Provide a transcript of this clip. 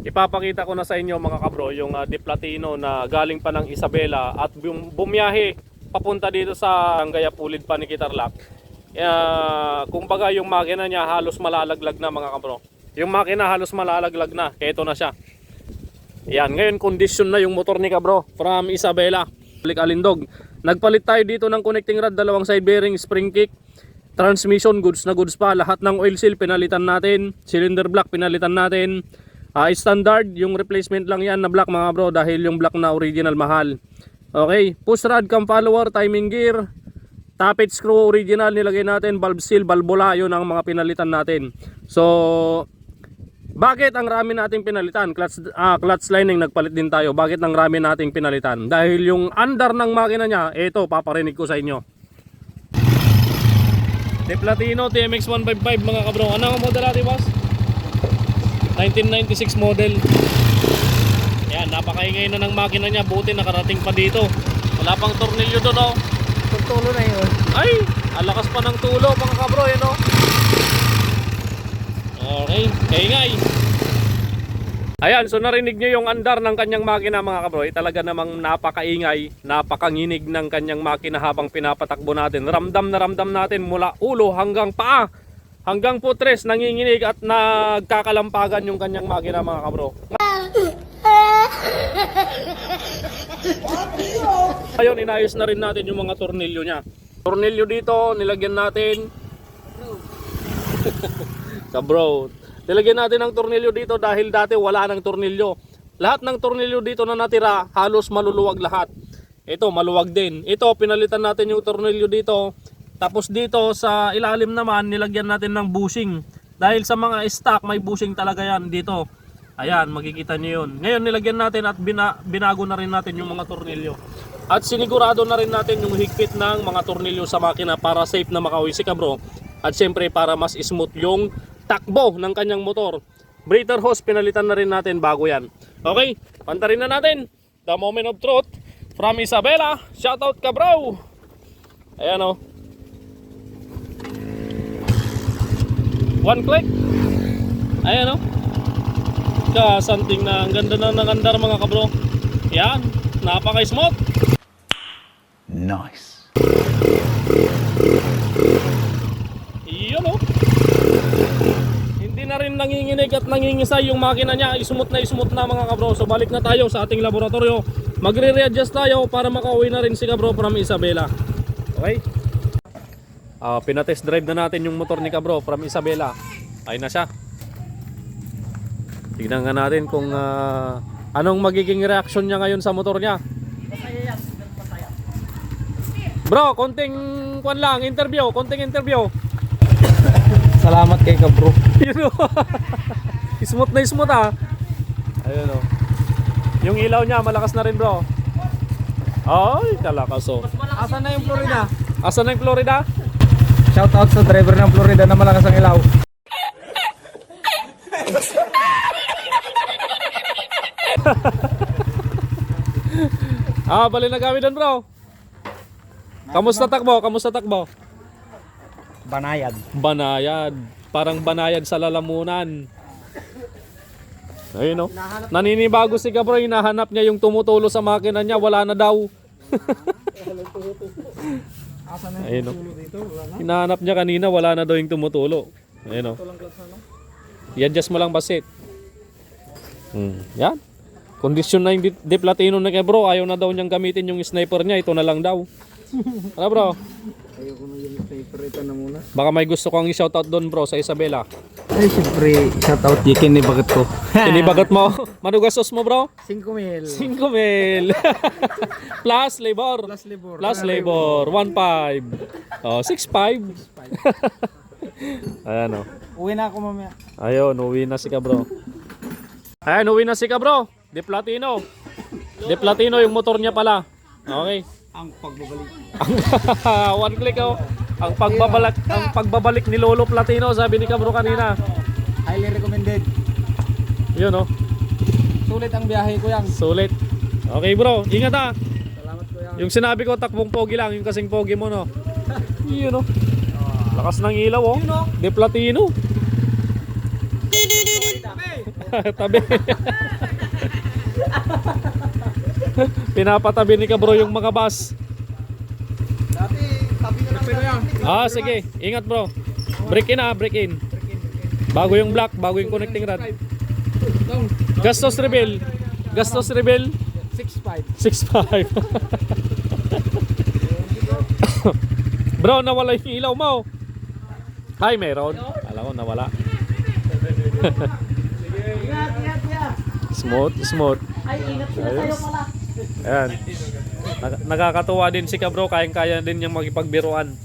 ipapakita ko na sa inyo mga kabro yung De Platino na galing pa ng Isabela at bumiyahe papunta dito sa Gayapulid pa ni Kitarlac. Kumbaga yung makina niya halos malalaglag na mga kabro. Yung makina halos malalaglag na, kaya ito na siya. Yan, ngayon condition na yung motor ni kabro from Isabela. Balik Alindog. Nagpalit tayo dito ng connecting rod, dalawang side bearing, spring kick, transmission goods na goods pa. Lahat ng oil seal pinalitan natin, cylinder block pinalitan natin. Standard, yung replacement lang yan na block mga bro dahil yung block na original mahal. Okay, push rod, cam follower, timing gear, tappet screw original nilagay natin, valve seal, valvula, yun ang mga pinalitan natin. So, bakit ang rami nating pinalitan? Clutch lining nagpalit din tayo. Bakit ang rami nating pinalitan? Dahil yung under ng makina niya, ito paparinig ko sa inyo. De Platino TMX 155 mga kabro. Ano ang model natin boss? 1996 model. Yan, napakaingay na ng makina niya. Buti nakarating pa dito. Wala pang tornilyo doon oh. Tulo na yun. Ay, alakas pa ng tulo mga kabro yan oh. Okay, kaingay. Ayan, so narinig nyo yung andar ng kanyang makina mga kabro. Talaga namang napakaingay, napakanginig ng kanyang makina habang pinapatakbo natin. Ramdam na ramdam natin mula ulo hanggang paa, hanggang putres, nanginginig at nagkakalampagan yung kanyang makina mga kabro. Ngayon, inayos na rin natin yung mga tornilyo niya. Tornilyo dito, nilagyan natin. Kabro, nilagyan natin ng tornilyo dito dahil dati wala ng tornilyo. Lahat ng tornilyo dito na natira, halos maluluwag lahat. Ito, maluwag din. Ito, pinalitan natin yung tornilyo dito. Tapos dito sa ilalim naman, nilagyan natin ng bushing. Dahil sa mga stock, may bushing talaga yan dito. Ayan, makikita nyo yun. Ngayon, nilagyan natin at binago na rin natin yung mga tornilyo. At sinigurado na rin natin yung higpit ng mga tornilyo sa makina para safe na makauwi si kabro. At syempre, para mas smooth yung takbo ng kanyang motor. Breather hose, pinalitan na rin natin bago yan. Okay, pantarin na natin. The moment of truth from Isabela. Shoutout kabro. Ayan o. One click. Ayan o. Kasanting na. Ang ganda na ng andar mga kabro. Yan. Napaka-smooth. Nice. Yun o. Hindi na rin nanginginig at nangingisay yung makina niya. Smooth na mga kabro. So balik na tayo sa ating laboratorio. Magre-readjust tayo para makauwi na rin si kabro from Isabela. Okay? Pinatest drive na natin yung motor ni kabro from Isabela. Ayun na siya. Tignan nga natin kung anong magiging reaction niya ngayon sa motor niya. Bro, konting kwan lang, konting interview. Salamat kay kabro. Yun o. Smooth na smooth ah. Ayun o. Yung ilaw niya malakas na rin bro. Ay, kalakas o. Asan na yung Florida? Asan na yung Florida? Shout out sa driver ng Florida na malakas ang ilaw. Bali na kami doon bro. Kamusta takbo? Kamusta takbo? Banayad. Banayad. Parang banayad sa lalamunan. Ayun o. Naninibago si kabro. Hinahanap niya yung tumutulo sa makina niya. Wala na daw. Ayun o. Hinahanap niya kanina. Wala na daw yung tumutulo. Ayun o. I-adjust mo lang basit. Yan. Kondisyon na yung De Platino na kay bro. Ayaw na daw niyang gamitin yung sniper niya. Ito na lang daw. Ano bro? Ayoko na yung sniper, ito na muna. Baka may gusto kong i-shoutout doon bro sa Isabela. Ay, siyempre, shout out yung kinibagat ko. Kinibagat mo? Manugasos mo bro? 5,000. 5,000. Plus labor. Plus labor. Plus labor. 1,500. Oh, 6,500. Ayan o. Uwi na ako mamaya. Ayun, uwi na si kabro. Ayan, uwi na si kabro. De Platino. De Platino yung motor niya pala. Okay. Ang pagbabalik. One click oh. Ang pagbabalik ni Lolo Platino, sabi ni kabro kanina. Highly recommended. Yun oh. Sulit ang biyahe ko yan. Sulit. Okay bro, ingat ah. Salamat ko yan. Yung sinabi ko takbong pogi lang, yung kasing pogi mo no. Yun oh. Lakas ng ilaw oh. De Platino. Tabi. Pinapatabi ni Kabro yung mga bus. Dati, tabi na lang sa Sige. Ingat bro. Break in break in. Bago yung block, bago yung connecting rod. Gastos reveal. 6.5. 6.5. Bro, nawala yung ilaw mo. Ay, meron. Alam ko, nawala. Smooth. Ay, ingat sila sa'yo pala. Ayan. Nakakatuwa din si Kabro. Kayang-kaya din niyang makipagbiruan.